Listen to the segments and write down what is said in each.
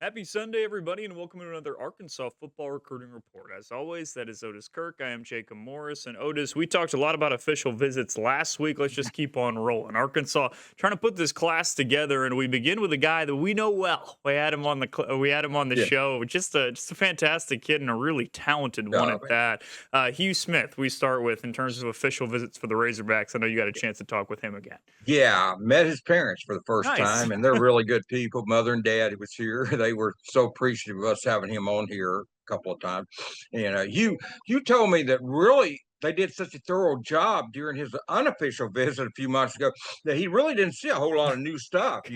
Happy Sunday, everybody, and welcome to another Arkansas football recruiting report. As always, that is Otis Kirk. I am Jacob Morris. And Otis, we talked a lot about official visits last week. Let's just keep on rolling. Arkansas trying to put this class together, and we begin with a guy that we know well. We had him on the Yeah. show. Just a fantastic kid and a really talented one Oh, at man. that. Hugh Smith, we start with in terms of official visits for the Razorbacks. I know you got a chance to talk with him again. Yeah, met his parents for the first Nice. time, and they're really good people. Mother and dad was here. They were so appreciative of us having him on here a couple of times. And you told me that really they did such a thorough job during his unofficial visit a few months ago that he really didn't see a whole lot of new stuff.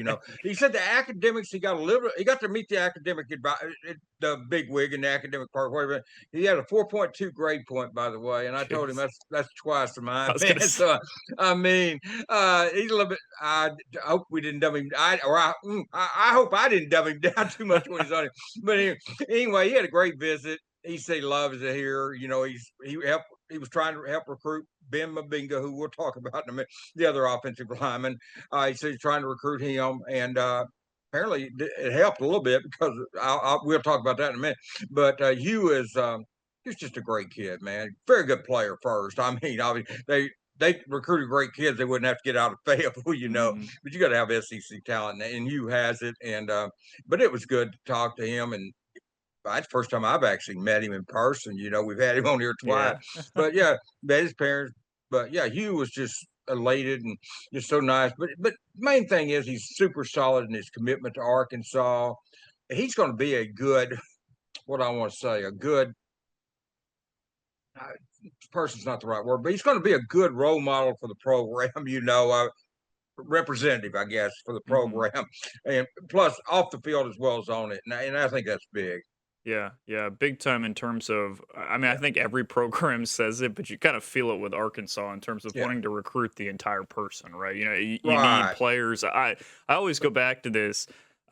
He said the academics he got to meet the academic the big wig in the academic part. Whatever. He had a 4.2 grade point, by the way, and I told him Jeez. that's twice of I mine, was man. gonna say. So I mean, he's a little bit. I hope we didn't dumb him. I hope I didn't dumb him down too much when he's on it. But anyway, he had a great visit. He said he loves it here. He was trying to help recruit Ben Mabinga, who we'll talk about in a minute, the other offensive lineman. He said he's trying to recruit him, and apparently it helped a little bit because we'll talk about that in a minute. But Hugh is. He's just a great kid, man. Very good player first. I mean, obviously they recruited great kids. They wouldn't have to get out of Fayetteville, Mhm. but you got to have SEC talent, and Hugh has it. And but it was good to talk to him, and that's the first time I've actually met him in person. We've had him on here twice, Yeah. but yeah, met his parents. But yeah, Hugh was just elated and just so nice. But main thing is he's super solid in his commitment to Arkansas. He's going to be a good, what I want to say, a good uh, person's not the right word, but he's going to be a good role model for the program. Representative, I guess, for the Mhm. program, and plus off the field as well as on it, and I think that's big. Yeah, yeah, big time in terms of I mean, I Yeah, think every program says it, but you kind of feel it with Arkansas in terms of yeah, wanting to recruit the entire person, right? You need right. players. I always go back to this.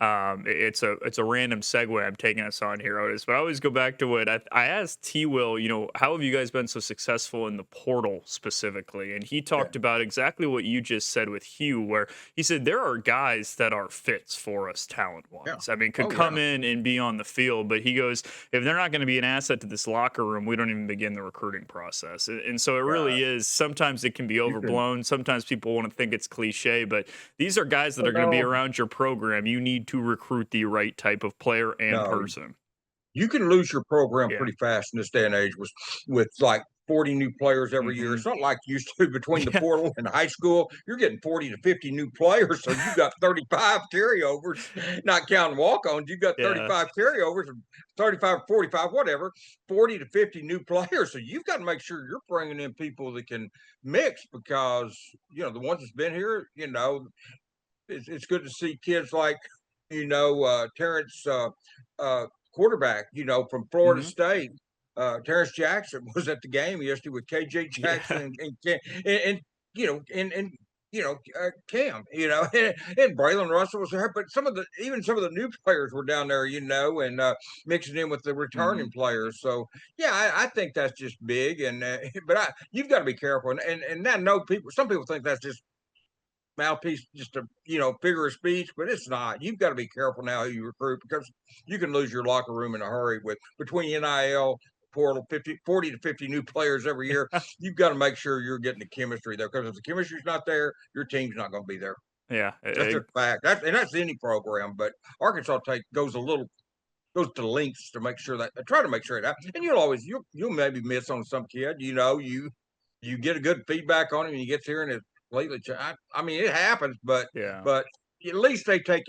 It's a random segue I'm taking us on here, Otis, but I always go back to what I asked T Will, how have you guys been so successful in the portal specifically? And he Yeah, talked about exactly what you just said with Hugh, where he said there are guys that are fits for us talent yeah. wise. I mean, could Oh yeah, come in and be on the field, but he goes, if they're not going to be an asset to this locker room, we don't even begin the recruiting process. And so it right. really is. Sometimes it can be You can. overblown. Sometimes people want to think it's cliche, but these are guys that Well, are going to be no, around your program. You need to recruit the right type of player and no. person. You can lose your program Yeah. pretty fast in this day and age with like 40 new players every year. Hmm. It's not like you used to between the Yeah. portal and high school. You're getting 40 to 50 new players. So you've got 35 carryovers, not counting walk-ons. You've got Yeah. 35 carryovers, 35, 45, whatever, 40 to 50 new players. So you've got to make sure you're bringing in people that can mix because, the ones that's been here, it's good to see kids like, Terrence, uh, quarterback, from Florida Hmm. State. Terrence Jackson was at the game yesterday with KJ Jackson Yeah. and Cam, and Braylon Russell was there, but even some of the new players were down there, and mixing in with the Hmm. returning players. So yeah, I think that's just big, and but you've got to be careful, and I know some people think that's just mouthpiece, just a figure of speech, but it's not. You've got to be careful now who you recruit because you can lose your locker room in a hurry with between NIL portal 40 to 50 new players every year. You've got to make sure you're getting the chemistry there because if the chemistry's not there, your team's not going to be there. Yeah. That's just a fact. That's any program, but Arkansas goes to lengths to make sure that try to make sure that, and you'll maybe miss on some kid. You get a good feedback on him, and he gets here and it's completely. I mean, it happens, but Yeah. but at least they take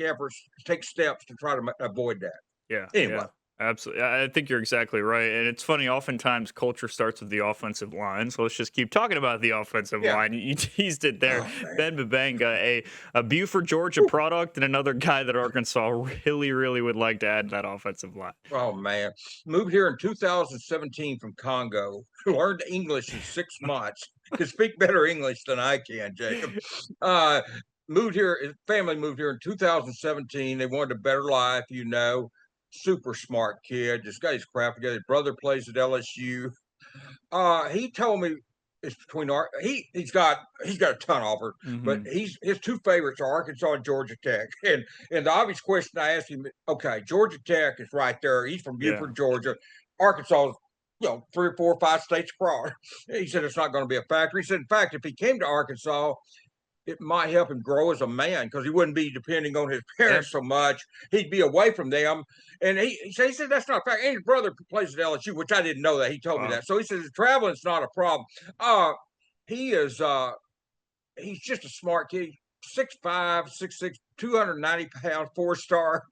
steps to try to avoid that. Yeah, Anyway, yeah, absolutely. I think you're exactly right, and it's funny. Oftentimes, culture starts with the offensive line. So let's just keep talking about the offensive yeah. line. You teased it there, Oh man. Ben Banga, a Buford, Georgia product, and another guy that Arkansas really, really would like to add to that offensive line. Oh man, moved here in 2017 from Congo. Learned English in 6 months. Could speak better English than I can, Jacob. Uh, moved here. His family moved here in 2017. They wanted a better life, Super smart kid. Just got his crap together. His brother plays at LSU. He told me it's between he's got a ton offered, but Hmm. his two favorites are Arkansas and Georgia Tech. And the obvious question I asked him, okay, Georgia Tech is right there. He's from Yeah. Buford, Georgia. Arkansas is, 3 or 4 or 5 states across. He said it's not going to be a factor. He said, in fact, if he came to Arkansas, it might help him grow as a man because he wouldn't be depending on his Yeah. parents so much. He'd be away from them. And he said that's not a fact. And his brother plays at LSU, which I didn't know that. He told me Wow. that. So he says traveling's not a problem. Uh, he is he's just a smart kid. 6'5", 6'6", 290 pounds, 4-star.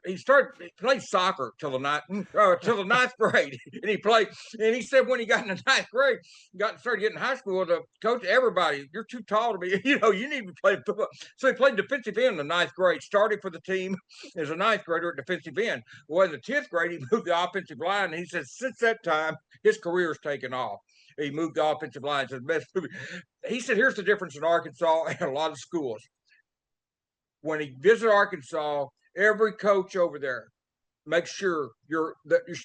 He played soccer till the ninth grade, and he played. And he said when he got in the ninth grade, started getting high school, the coach, everybody, you're too tall to be. You need to play football. So he played defensive end in the ninth grade. Started for the team as a ninth grader at defensive end. Well, in the 10th grade, he moved the offensive line, and he said since that time his career's taken off. He moved the offensive line. He said, here's the difference in Arkansas and a lot of schools. When he visited Arkansas, every coach over there makes sure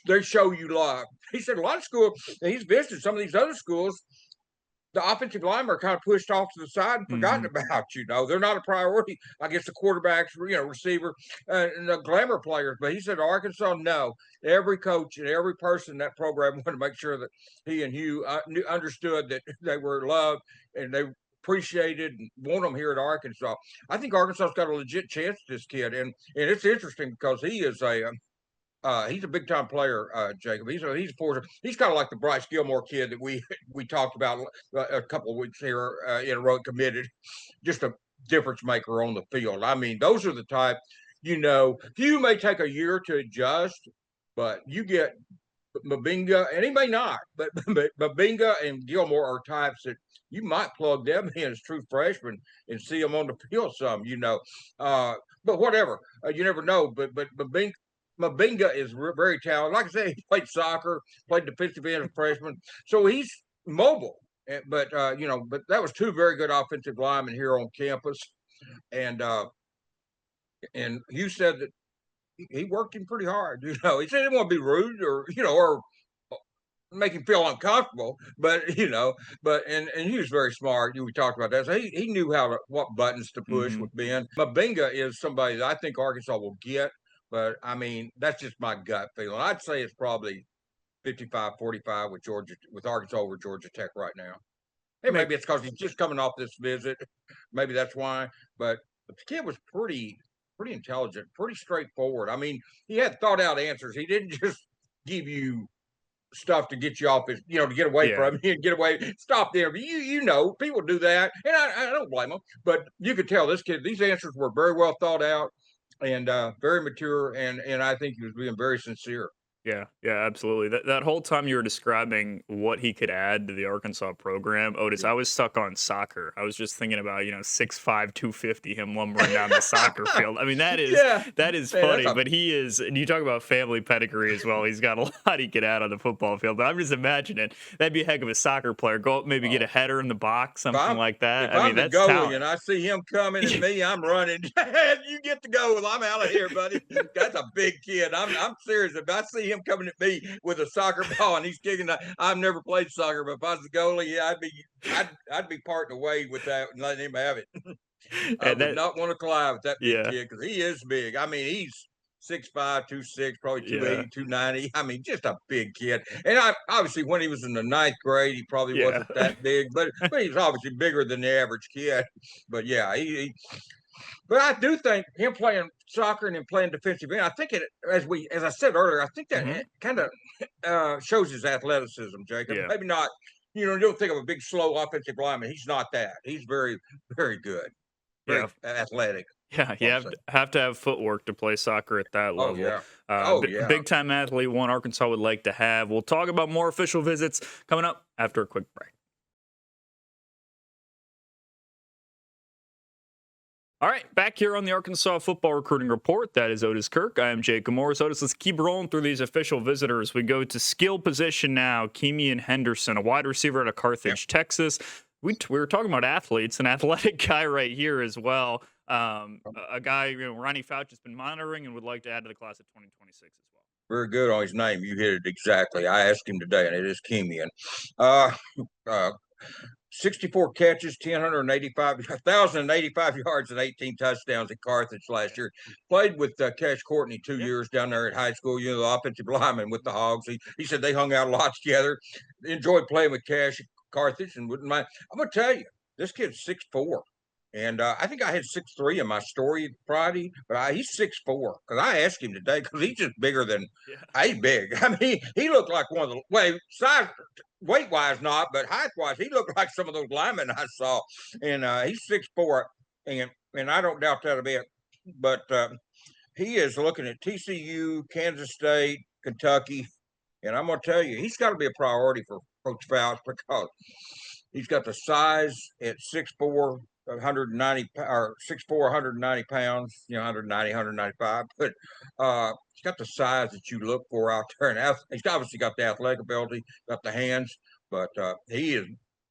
they show you love. He said a lot of schools, and he's visited some of these other schools, the offensive linemen are kind of pushed off to the side and forgotten Hmm. about. They're not a priority. I guess the quarterbacks, receiver, and the glamour players. But he said Arkansas, no. Every coach and every person in that program wanted to make sure that he and Hugh understood that they were loved and they appreciated and want them here at Arkansas. I think Arkansas's got a legit chance to this kid, and it's interesting because he's a big time player, Jacob. He's a force. He's kind of like the Bryce Gilmore kid that we talked about a couple of weeks here in a row. Committed, just a difference maker on the field. I mean, those are the type. Hugh may take a year to adjust, but you get Mabinga, and he may not, but Mabinga and Gilmore are types that you might plug them in as true freshmen and see them on the field some. But whatever, you never know. But Mabinga is very talented. Like I say, he played soccer, played defensive end as a freshman, so he's mobile. But that was two very good offensive linemen here on campus, and Hugh said that he worked him pretty hard. He said he didn't want to be rude or make him feel uncomfortable, but he was very smart. We talked about that. So he knew what buttons to push Hmm. with Ben. Mabinga is somebody that I think Arkansas will get, but I mean, that's just my gut feeling. I'd say it's probably 55-45 with Arkansas over Georgia Tech right now. And Make maybe it's because he's just coming off this visit. Maybe that's why. But the kid was pretty intelligent, pretty straightforward. I mean, he had thought out answers. He didn't just give you stuff to get you off to get away Yeah. from him and get away, stop there. People do that, and I don't blame them. But you could tell these answers were very well thought out and very mature, and I think he was being very sincere. Yeah, yeah, absolutely. That whole time you were describing what he could add to the Arkansas program, Otis, I was stuck on soccer. I was just thinking about, 6'5", 250, him lumbering down the soccer field. I mean, that is Yeah, that is man, funny, but he is, and you talk about family pedigree as well. He's got a lot he could add on the football field. But I'm just imagining that'd be a heck of a soccer player. Go up, maybe get a oh, header in the box, if something I'm like that. if I mean, I'm the that's goalie talent. and I see him coming at me, I'm running. You get to go. I'm out of here, buddy. That's a big kid. I'm serious. If I see him coming at me with a soccer ball and he's kicking, I've never played soccer, but if I was the goalie, yeah, I'd be parting away with that and letting him have it. I And would that, not want to collide with that big yeah, kid because he is big. I mean, he's 6'5", 2'6", probably yeah, 280, 290. I mean, just a big kid. And obviously when he was in the ninth grade, he probably yeah. wasn't that big, but he was obviously bigger than the average kid. But yeah, but I do think him playing soccer and him playing defensive end, I think as I said earlier, I think that Hmm. kind of shows his athleticism, Jacob. Yeah. Maybe not, you don't think of a big, slow offensive lineman. He's not that. He's very, very good, very Yeah. athletic. Yeah, you I'll say. have to have footwork to play soccer at that Oh level. yeah. Oh yeah. Big time athlete, one Arkansas would like to have. We'll talk about more official visits coming up after a quick break. All right, back here on the Arkansas Football Recruiting Report. That is Otis Kirk. I am Jacob Morris. Otis, let's keep rolling through these official visitors. We go to skill position now. Keemian Henderson, a wide receiver out of Carthage, Texas. We were talking about athletes, an athletic guy right here as well. A guy, Ronnie Fouch has been monitoring and would like to add to the class of 2026 as well. Very good on his name. You hit it exactly. I asked him today, and it is Keemian. Uh, uh, 64 catches, 1,085 yards, and 18 touchdowns at Carthage last year. Played with Cash Courtney 2 years down there at high school. You know, the offensive lineman with the Hogs. He said they hung out a lot together. Enjoyed playing with Cash at Carthage and wouldn't mind. I'm going to tell you, this kid's 6'4". And I think I had 6'3" in my story Friday, but he's 6'4" because I asked him today because he's just bigger than Yeah. he's big. I mean, he looked like one of the size weight wise not, but height wise, he looked like some of those linemen I saw. And he's 6'4", and I don't doubt that a bit. But he is looking at TCU, Kansas State, Kentucky, and I'm going to tell you, he's got to be a priority for Coach Fouts because he's got the size at 6'4", 190 or 6'4", 190 pounds, 190, 195. But he's got the size that you look for out there, and he's obviously got the athletic ability, got the hands. But he is.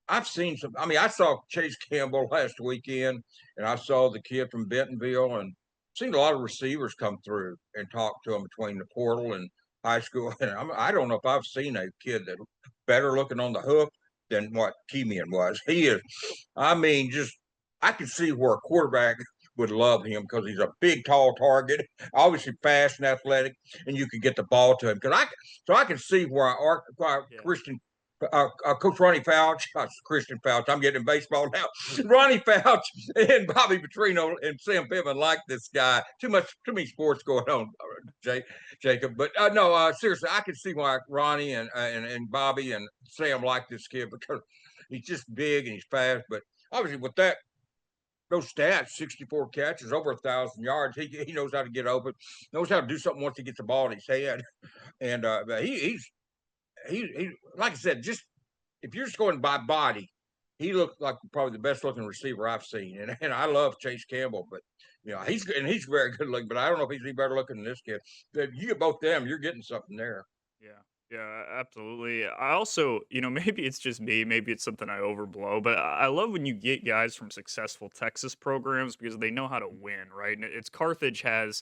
I've seen some. I mean, I saw Chase Campbell last weekend, and I saw the kid from Bentonville, and seen a lot of receivers come through and talk to him between the portal and high school. And I don't know if I've seen a kid that better looking on the hook than what Keemian was. He is. I mean, just I can see where a quarterback would love him because he's a big, tall target, obviously fast and athletic, and you can get the ball to him. So I can see where Christian Coach Ronnie Fouch, Christian Fouch. I'm getting in baseball now. Ronnie Fouch and Bobby Petrino and Sam Pittman like this guy. Too many sports going on, Jacob. But no, seriously, I can see why Ronnie and Bobby and Sam like this kid because he's just big and he's fast. But obviously, with those stats, 64 catches, over 1,000 yards. He knows how to get open, knows how to do something once he gets the ball in his head. And he like I said, just if you're just going by body, he looked like probably the best looking receiver I've seen. And I love Chase Campbell, but he's very good looking, but I don't know if he's any better looking than this kid. If you get both them, you're getting something there. Yeah. Yeah, absolutely. I also, maybe it's just me, maybe it's something I overblow, but I love when you get guys from successful Texas programs because they know how to win, right? And it's Carthage has,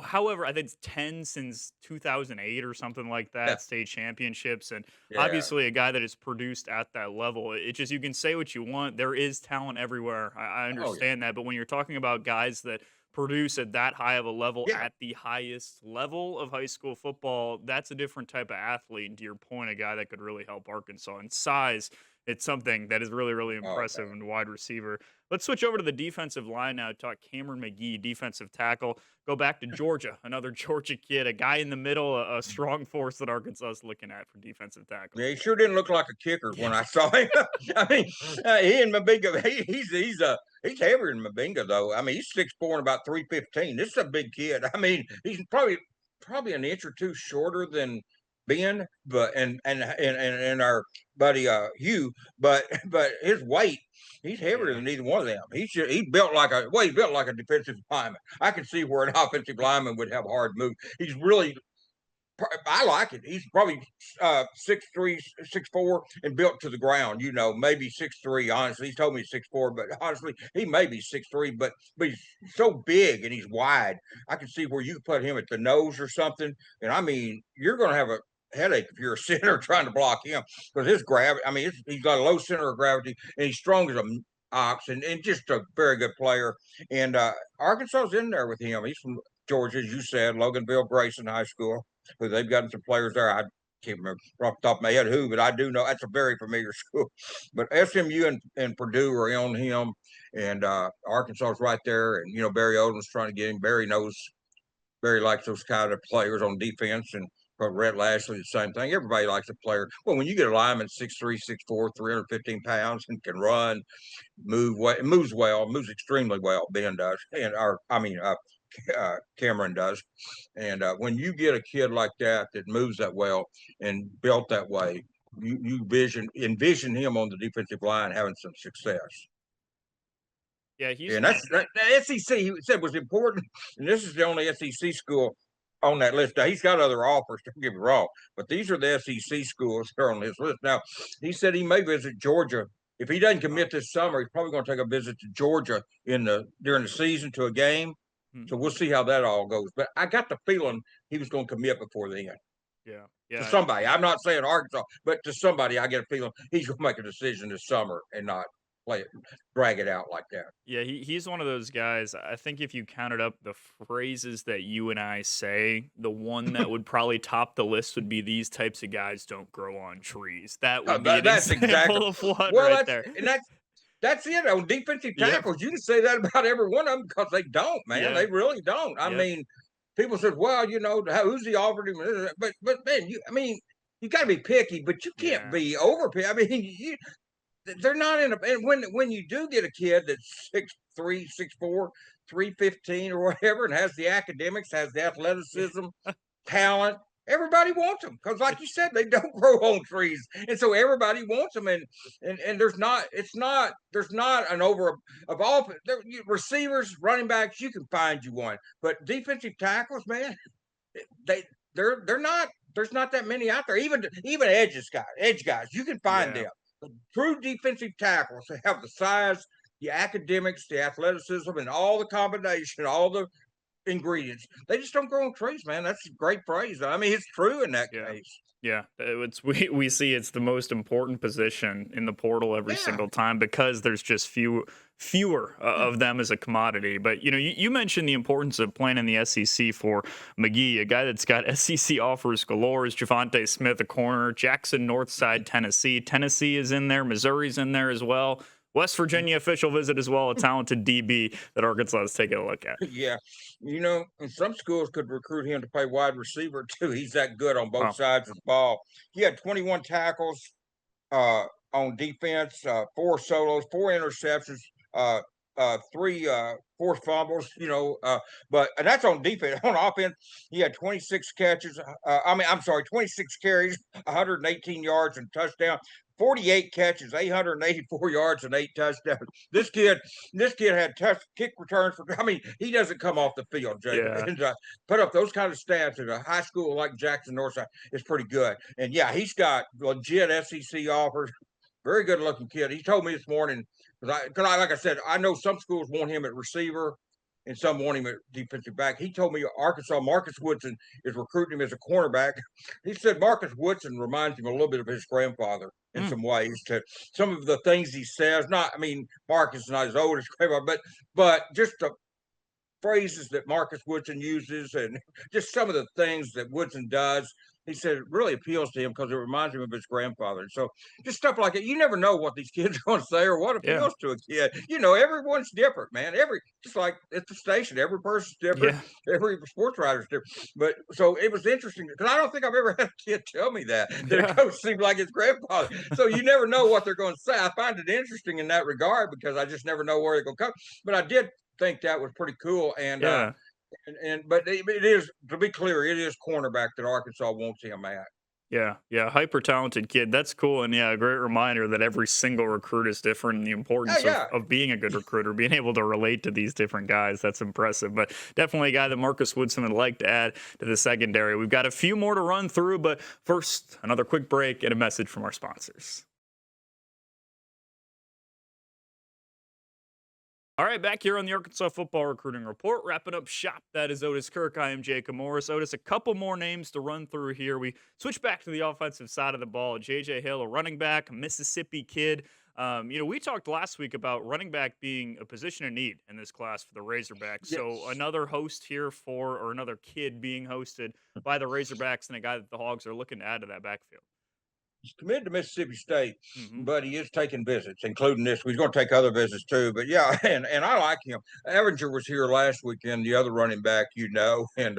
however, I think it's 10 since 2008 or something like Yeah. that, state championships. And Yeah. obviously, a guy that is produced at that level, it just, you can say what you want. There is talent everywhere. I Oh yeah. understand that. But when you're talking about guys that produce at that high of a level Yeah. at the highest level of high school football, that's a different type of athlete. And to your point, a guy that could really help Arkansas. And size, it's something that is really, really Oh impressive man. in wide receiver. Let's switch over to the defensive line now. Talk Cameron McGee, defensive tackle. Go back to Georgia, another Georgia kid, a guy in the middle, a strong force that Arkansas is looking at for defensive tackle. Yeah, he sure didn't look like a kicker when Yeah, I saw him. I mean, he and Mabinga, he's heavier than Mabinga though. I mean, he's 6'4" and about 315. This is a big kid. I mean, he's probably an inch or two shorter than Ben, but and our buddy Hugh, but his weight, he's heavier yeah, than either one of them. He built like he's built like a defensive lineman. I can see where an offensive lineman would have hard move. He's really I like it. He's probably 6'3", 6'4", and built to the ground. Maybe 6'3". Honestly, he's told me 6'4", but honestly, he may be 6'3". But he's so big and he's wide. I can see where you put him at the nose or something. And I mean, you're going to have a headache if you're a center trying to block him because his gravity. I mean, he's got a low center of gravity and he's strong as a ox and just a very good player. And Arkansas's in there with him. He's from Georgia, as you said, Loganville Grayson High School, who they've gotten some players there. I can't remember off the top of my head who, but I do know that's a very familiar school. But SMU and Purdue are on him, and Arkansas is right there. And Barry Odom's trying to get him. Barry likes those kind of players on defense, and Rhett Lashley the same thing. Everybody likes a player. Well, when you get a lineman 6'3", 6'4", 315 pounds, and can run, moves well, moves extremely well. Ben does, and Cameron does. And when you get a kid like that moves that well and built that way, you envision him on the defensive line having some success. yeah. He's And one. the SEC he said was important, and this is the only SEC school on that list. Now he's got other offers. Don't get me wrong, but these are the SEC schools that are on his list. Now he said he may visit Georgia if he doesn't commit this summer. He's probably going to take a visit to Georgia during the season to a game. Hmm. So we'll see how that all goes. But I got the feeling he was going to commit before the end Yeah. to Yeah. somebody. I'm not saying Arkansas, but to somebody, I get a feeling he's going to make a decision this summer and not play it, drag it out like that. Yeah, he's one of those guys. I think if you counted up the phrases that you and I say, the one that would probably top the list would be these types of guys don't grow on trees. That would be an That's exactly. example of one Well, right there. that's it on defensive Yep. tackles. You can say that about every one of them because they don't, man. Yeah. They really don't. I Yep. mean, people said, "Well, who's he offered him?" But man, you got to be picky, but you can't Yeah. be over picky. I mean, they're not in a. And when you do get a kid that's 6'3", 6'4", 315 or whatever, and has the academics, has the athleticism, talent. Everybody wants them because, like you said, they don't grow on trees, and so everybody wants them. And there's not an over of all receivers, running backs. You can find you one, but defensive tackles, man, they they're not. There's not that many out there. Even edge guys, you can find Yeah. them. But true defensive tackles that have the size, the academics, the athleticism, and all the combination, all the ingredients. They just don't grow on trees, man. That's a great phrase. I mean, it's true in that Yeah. case. Yeah, it's we see it's the most important position in the portal every Yeah. single time because there's just fewer of them as a commodity. But you mentioned the importance of playing in the SEC for McGee, a guy that's got SEC offers galore. Is Javvante Smith, a corner, Jackson, Northside, Tennessee. Tennessee is in there, Missouri's in there as well. West Virginia official visit as well, a talented DB that Arkansas is taking a look at. Yeah. And some schools could recruit him to play wide receiver too. He's that good on both Wow. sides of the ball. He had 21 tackles on defense, 4 solos, 4 interceptions, three forced fumbles. And that's on defense. On offense, he had 26 catches. I'm sorry, 26 carries, 118 yards and touchdown. 48 catches, 884 yards, and 8 touchdowns. This kid, this kid had tough kick returns for. I mean, he doesn't come off the field, Jacob, Yeah. and put up those kind of stats at a high school like Jackson Northside is pretty good. And yeah, he's got legit SEC offers. Very good looking kid. He told me this morning because like I said, I know some schools want him at receiver and some want him at defensive back. He told me Arkansas Marcus Woodson is recruiting him as a cornerback. He said Marcus Woodson reminds him a little bit of his grandfather in Mm. some ways. To some of the things he says, Marcus is not as old as grandfather, but just the phrases that Marcus Woodson uses and just some of the things that Woodson does. He said it really appeals to him because it reminds him of his grandfather. So just stuff like that. You never know what these kids are going to say or what Yeah. appeals to a kid. Everyone's different, man. Just like at the station, every person's different. Yeah. Every sports writer's different. But so it was interesting because I don't think I've ever had a kid tell me that a Yeah. coach seemed like his grandfather. So you never know what they're going to say. I find it interesting in that regard because I just never know where they're going to come. But I did think that was pretty cool. Yeah. But it is, to be clear, it is cornerback that Arkansas wants him at. Yeah, yeah, hyper talented kid. That's cool, and yeah, a great reminder that every single recruit is different, and the Yeah, importance of, yeah. of being a good recruiter, being able to relate to these different guys. That's impressive. But definitely a guy that Marcus Woodson would like to add to the secondary. We've got a few more to run through, but first, another quick break and a message from our sponsors. All right, back here on the Arkansas Football Recruiting Report, wrapping up shop. That is Otis Kirk. I am Jacob Morris. Otis, a couple more names to run through here. We switch back to the offensive side of the ball. J.J. Hill, a running back, a Mississippi kid. We talked last week about running back being a position of need in this class for the Razorbacks. So Yes. another host here or another kid being hosted by the Razorbacks and a guy that the Hogs are looking to add to that backfield. He's committed to Mississippi State, Mm-hmm. but he is taking visits, including this. He's going to take other visits too. But yeah, and I like him. Avenger was here last weekend, the other running back, and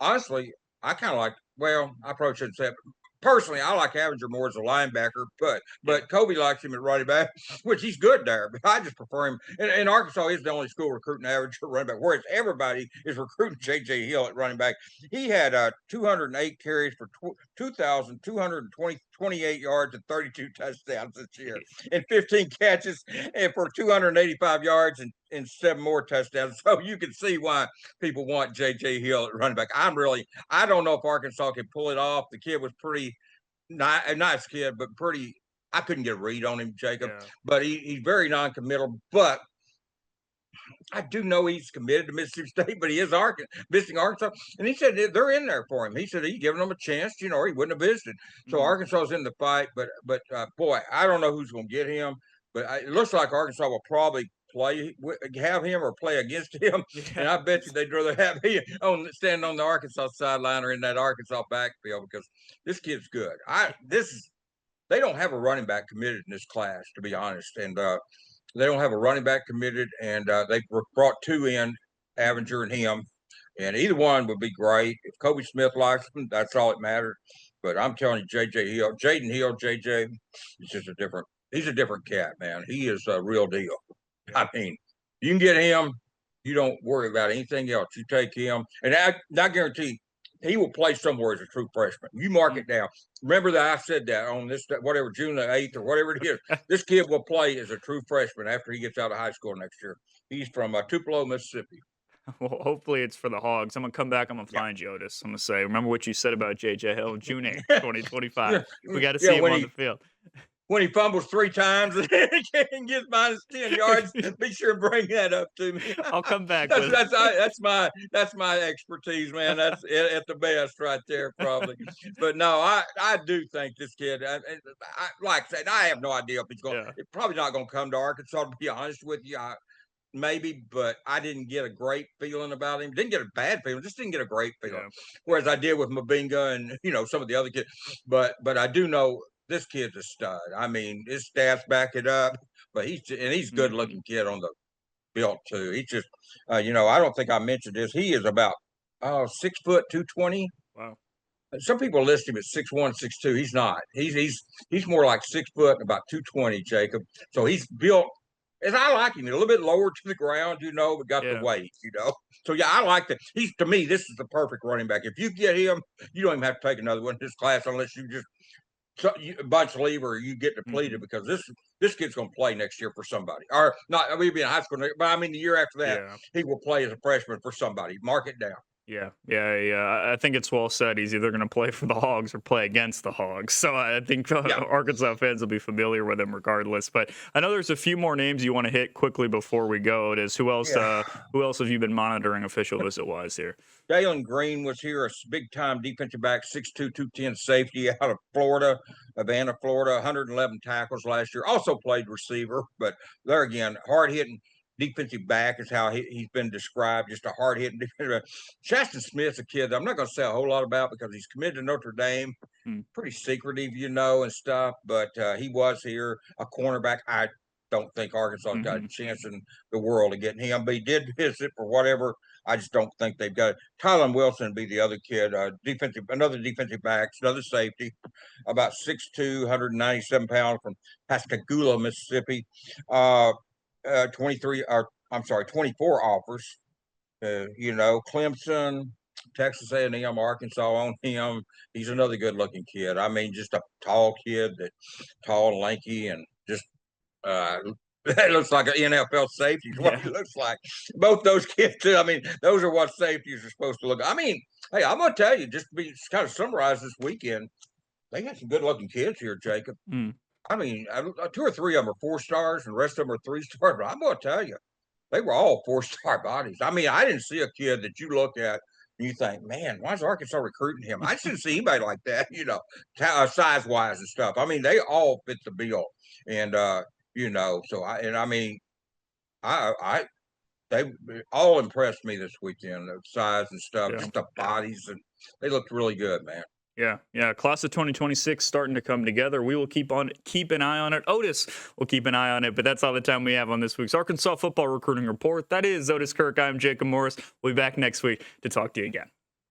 honestly, I kind of like. Well, I probably shouldn't say it. Personally, I like Avenger more as a linebacker, but Yeah. Kobe likes him at running back, which he's good there. But I just prefer him. And Arkansas is the only school recruiting Avenger at running back, whereas everybody is recruiting J.J. Hill at running back. He had 208 carries for 2,228 yards and 32 touchdowns this year, Jeez. and 15 catches and for 285 yards and 7 more touchdowns. So you can see why people want J.J. Hill at running back. I don't know if Arkansas can pull it off. The kid was pretty a nice kid, but pretty. I couldn't get a read on him, Jacob. Yeah. But he's very non-committal. But I do know he's committed to Mississippi State, but he is visiting Arkansas. And he said they're in there for him. He said he's giving them a chance, or he wouldn't have visited. So Mhm. Arkansas's in the fight, but boy, I don't know who's going to get him. But it looks like Arkansas will probably have him or play against him. And Yeah. I bet you they'd rather have him standing on the Arkansas sideline or in that Arkansas backfield because this kid's good. They don't have a running back committed in this class, to be honest, and they don't have a running back committed, and they brought two in, Avenger and him, and either one would be great. If Kobe Smith likes them, that's all that matters. But I'm telling you, Jaden Hill, JJ, is just a different. He's a different cat, man. He is a real deal. I mean, you can get him. You don't worry about anything else. You take him, and I guarantee he will play somewhere as a true freshman. You mark it down. Remember that I said that on this, whatever, June the 8th or whatever it is. This kid will play as a true freshman after he gets out of high school next year. He's from Tupelo, Mississippi. Well, hopefully it's for the Hogs. I'm gonna come back. I'm gonna Yeah. find you, Otis. I'm gonna say, remember what you said about JJ Hill, June 8th, 2025. We got to Yeah, see him on the field. when he fumbles 3 times and gets minus 10 yards, be sure and bring that up to me. I'll come back with it. That's my expertise, man. That's at the best right there, probably. But no, I do think this kid. Like I said, I have no idea if he's going. Yeah. It's probably not going to come to Arkansas. To be honest with you, maybe, but I didn't get a great feeling about him. Didn't get a bad feeling, just didn't get a great feeling. Yeah. Whereas I did with Mabinga and some of the other kids. But I do know this kid's a stud. I mean, his stats back it up. But he's a good looking kid on the field too. He's just I don't think I mentioned this. He is about 6 foot 220. Wow. Some people list him at 6'1", 6'2". He's not. He's more like 6 foot and about 220, Jacob. So he's built as I like him, a little bit lower to the ground, but got the weight, So yeah, I like that. To me, this is the perfect running back. If you get him, you don't even have to take another one in this class unless you just bunch leave or you get depleted because this kid's going to play next year for somebody. Or not, I mean, be in high school, but I mean the year after that, he will play as a freshman for somebody. Mark it down. Yeah. I think it's well said. He's either going to play for the Hogs or play against the Hogs. So I think Arkansas fans will be familiar with him regardless. But I know there's a few more names you want to hit quickly before we go. It is who else have you been monitoring official visit wise here? Jalen Green was here, a big time defensive back, 6'2", 210 safety out of Florida, Havana, Florida, 111 tackles last year. Also played receiver, but there again, hard hitting defensive back is how he's been described, just a hard-hitting defensive back. Javvante Smith's a kid that I'm not going to say a whole lot about because he's committed to Notre Dame, pretty secretive, and stuff, but he was here, a cornerback. I don't think Arkansas got a chance in the world of getting him, but he did visit for whatever. I just don't think they've got it. Tylen Wilson be the other kid, another defensive back, another safety, about 6'2", 197 pounds from Pascagoula, Mississippi. 24 offers. Clemson, Texas A&M, Arkansas on him. He's another good-looking kid. I mean, just a tall kid, tall and lanky, and just that looks like an NFL safety is what he looks like. Both those kids, too. I mean, those are what safeties are supposed to look. I mean, hey, I'm going to tell you, just to kind of summarize this weekend, they got some good-looking kids here, Jacob. I mean, 2 or 3 of them are 4-stars, and the rest of them are 3-stars. But I'm going to tell you, they were all 4-star bodies. I mean, I didn't see a kid that you look at and you think, man, why is Arkansas recruiting him? I just didn't see anybody like that, size-wise and stuff. I mean, they all fit the bill. And, they all impressed me this weekend, the size and stuff, just the bodies, and they looked really good, man. Yeah. Class of 2026 starting to come together. We will keep an eye on it. Otis will keep an eye on it. But that's all the time we have on this week's Arkansas Football Recruiting Report. That is Otis Kirk. I'm Jacob Morris. We'll be back next week to talk to you again.